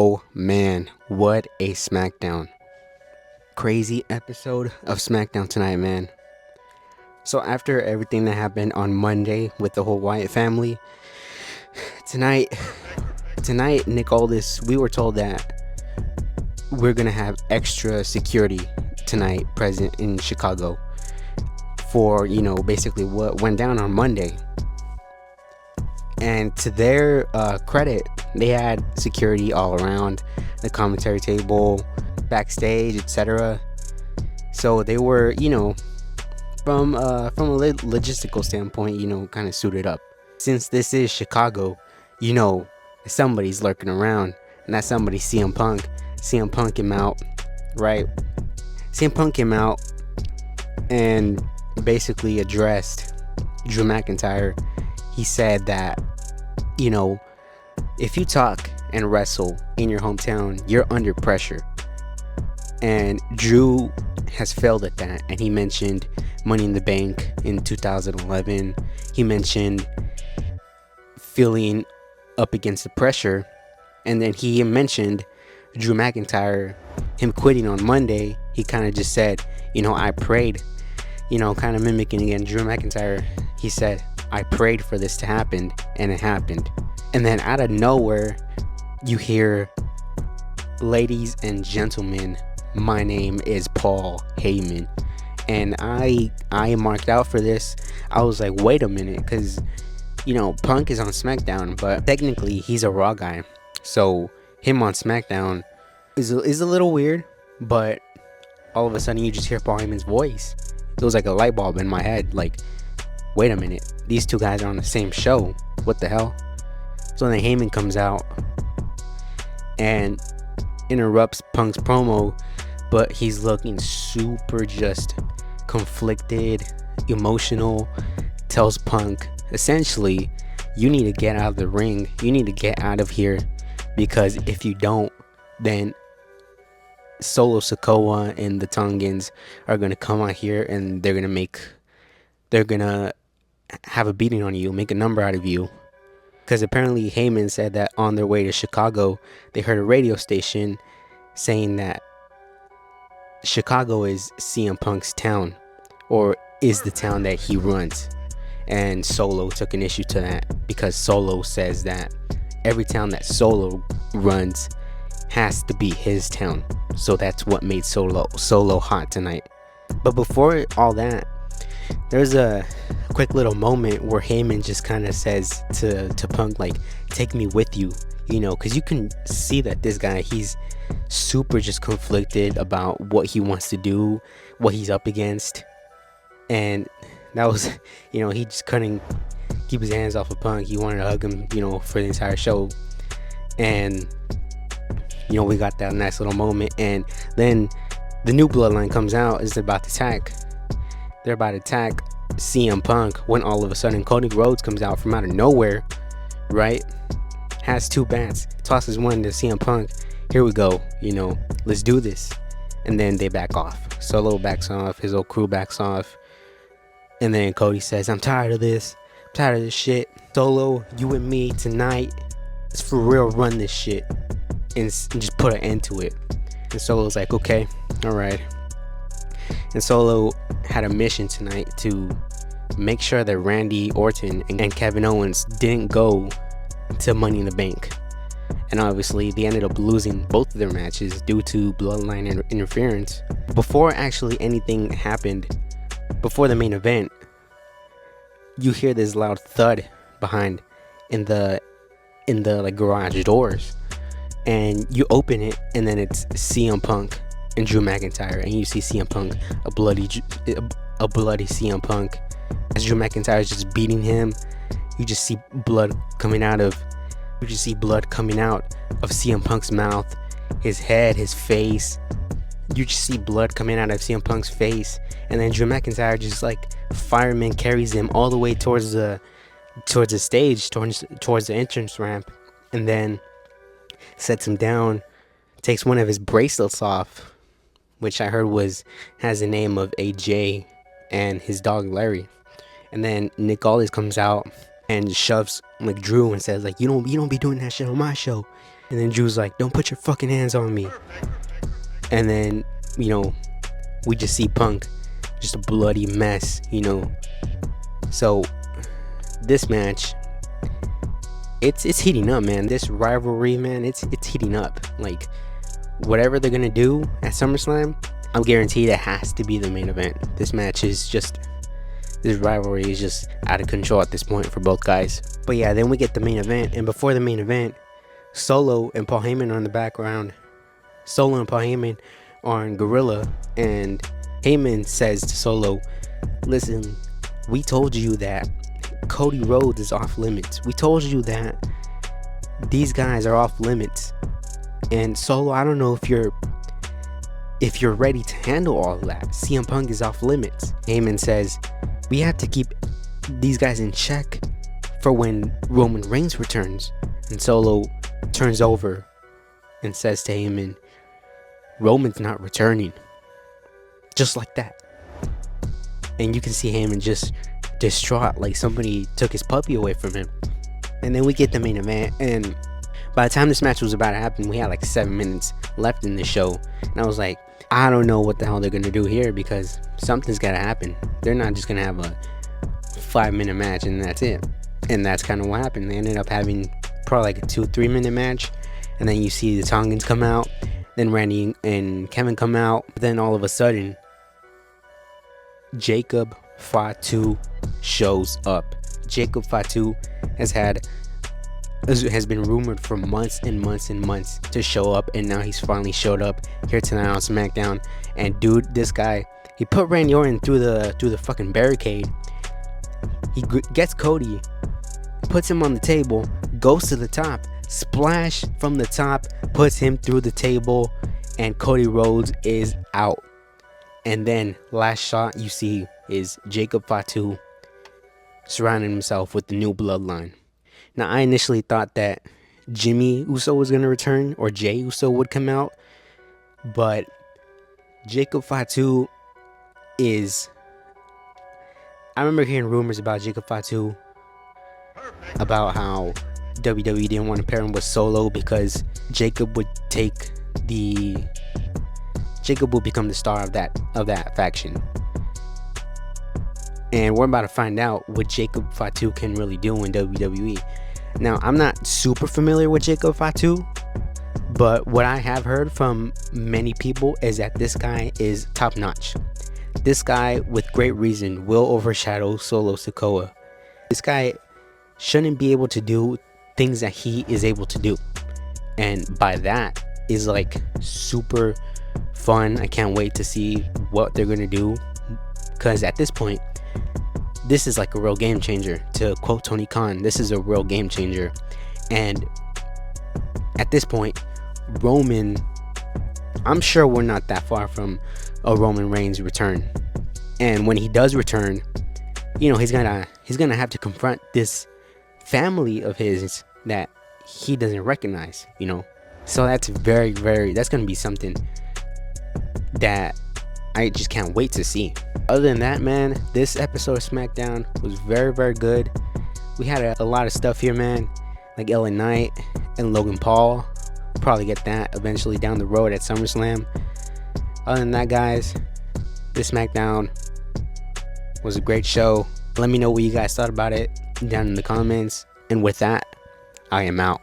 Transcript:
Oh man, what a SmackDown. Crazy episode of SmackDown tonight, man. So after everything that happened on Monday with the whole Wyatt family, tonight, Nick Aldis, we were told that we're gonna have extra security tonight present in Chicago for, basically what went down on Monday. And to their credit, they had security all around the commentary table, backstage, etc. So they were, from a logistical standpoint, kind of suited up. Since this is Chicago, somebody's lurking around, and that somebody's CM Punk. CM Punk came out, right? CM Punk came out and basically addressed Drew McIntyre. He said that, if you talk and wrestle in your hometown, you're under pressure. And Drew has failed at that. And he mentioned Money in the Bank in 2011. He mentioned feeling up against the pressure. And then he mentioned Drew McIntyre, him quitting on Monday. He kind of just said, I prayed, kind of mimicking again Drew McIntyre. He said, I prayed for this to happen, and it happened. And then out of nowhere, you hear, ladies and gentlemen, my name is Paul Heyman. And I marked out for this. I was like, wait a minute, because, Punk is on SmackDown, but technically he's a Raw guy. So him on SmackDown is a little weird, but all of a sudden you just hear Paul Heyman's voice. It was like a light bulb in my head, like, wait a minute, these two guys are on the same show. What the hell? So then Heyman comes out and interrupts Punk's promo, but he's looking super just conflicted, emotional, tells Punk, essentially, you need to get out of the ring. You need to get out of here, because if you don't, then Solo Sikoa and the Tongans are going to come out here and they're going to have a beating on you, make a number out of you. Because apparently Heyman said that on their way to Chicago, they heard a radio station saying that Chicago is CM Punk's town, or is the town that he runs. And Solo took an issue to that, because Solo says that every town that Solo runs has to be his town. So that's what made Solo hot tonight. But before all that, there's a quick little moment where Heyman just kind of says to Punk, like, take me with you, because you can see that this guy, he's super just conflicted about what he wants to do, what he's up against. And that was, he just couldn't keep his hands off of Punk. He wanted to hug him, for the entire show. And, we got that nice little moment. And then the new bloodline comes out, is about to attack. They're about to attack CM Punk when all of a sudden Cody Rhodes comes out from out of nowhere, right? Has two bats, tosses one to CM Punk. Here we go, let's do this. And then they back off. Solo backs off, his whole crew backs off. And then Cody says, I'm tired of this. I'm tired of this shit. Solo, you and me tonight. Let's for real run this shit. And just put an end to it. And Solo's like, okay, alright. And Solo had a mission tonight to make sure that Randy Orton and Kevin Owens didn't go to Money in the Bank. And obviously they ended up losing both of their matches due to bloodline interference. Before actually anything happened, before the main event, you hear this loud thud behind in the like garage doors. And you open it, and then it's CM Punk and Drew McIntyre, and you see CM Punk, a bloody CM Punk. As Drew McIntyre is just beating him, you just see blood coming out of CM Punk's mouth, his head, his face. You just see blood coming out of CM Punk's face, and then Drew McIntyre just like fireman carries him all the way towards the stage, towards the entrance ramp, and then sets him down, takes one of his bracelets off, which I heard has the name of AJ and his dog Larry. And then Nick Aldis comes out and shoves like Drew and says, like, you don't be doing that shit on my show. And then Drew's like, don't put your fucking hands on me. And then, you know, we just see Punk, just a bloody mess, you know. So this match, it's heating up, man. This rivalry, man, it's heating up. Like, whatever they're gonna do at SummerSlam, I'm guaranteed it has to be the main event. This match is just, this rivalry is just out of control at this point for both guys. But yeah, then we get the main event, and before the main event, Solo and Paul Heyman are in the background. Solo and Paul Heyman are in Gorilla, and Heyman says to Solo, listen, we told you that Cody Rhodes is off limits. We told you that these guys are off limits. And Solo, I don't know if you're ready to handle all of that. CM Punk is off limits. Heyman says, we have to keep these guys in check for when Roman Reigns returns. And Solo turns over and says to Heyman, Roman's not returning. Just like that. And you can see Heyman just distraught, like somebody took his puppy away from him. And then we get the main event, and by the time this match was about to happen, we had like 7 minutes left in the show. And I was like, I don't know what the hell they're gonna do here, because something's gotta happen. They're not just gonna have a 5-minute match and that's it. And that's kind of what happened. They ended up having probably like a 2-3 minute match, and then you see the Tongans come out, then Randy and Kevin come out. Then all of a sudden, Jacob Fatu shows up. Jacob Fatu has been rumored for months and months and months to show up, and now he's finally showed up here tonight on SmackDown. And dude, this guy, he put Randy Orton through the fucking barricade. He gets Cody, puts him on the table, goes to the top, splash from the top, puts him through the table, and Cody Rhodes is out. And then last shot you see is Jacob Fatu surrounding himself with the new bloodline. Now, I initially thought that Jimmy Uso was going to return, or Jay Uso would come out, but Jacob Fatu is... I remember hearing rumors about Jacob Fatu, about how WWE didn't want to pair him with Solo because Jacob would become the star of that faction. And we're about to find out what Jacob Fatu can really do in WWE. Now, I'm not super familiar with Jacob Fatu, but what I have heard from many people is that this guy is top notch. This guy, with great reason, will overshadow Solo Sikoa. This guy shouldn't be able to do things that he is able to do. And by that is like super fun. I can't wait to see what they're going to do, because at this point, this is like a real game changer. To quote Tony Khan, this is a real game changer. And at this point, Roman, I'm sure we're not that far from a Roman Reigns return. And when he does return, you know, he's gonna have to confront this family of his that he doesn't recognize, you know. So that's that's gonna be something that I just can't wait to see. Other than that, man, this episode of SmackDown was very good. We had a lot of stuff here, man, like LA Knight and Logan Paul. Probably get that eventually down the road at SummerSlam. Other than that, guys, this SmackDown was a great show. Let me know what you guys thought about it down in the comments. And with that, I am out.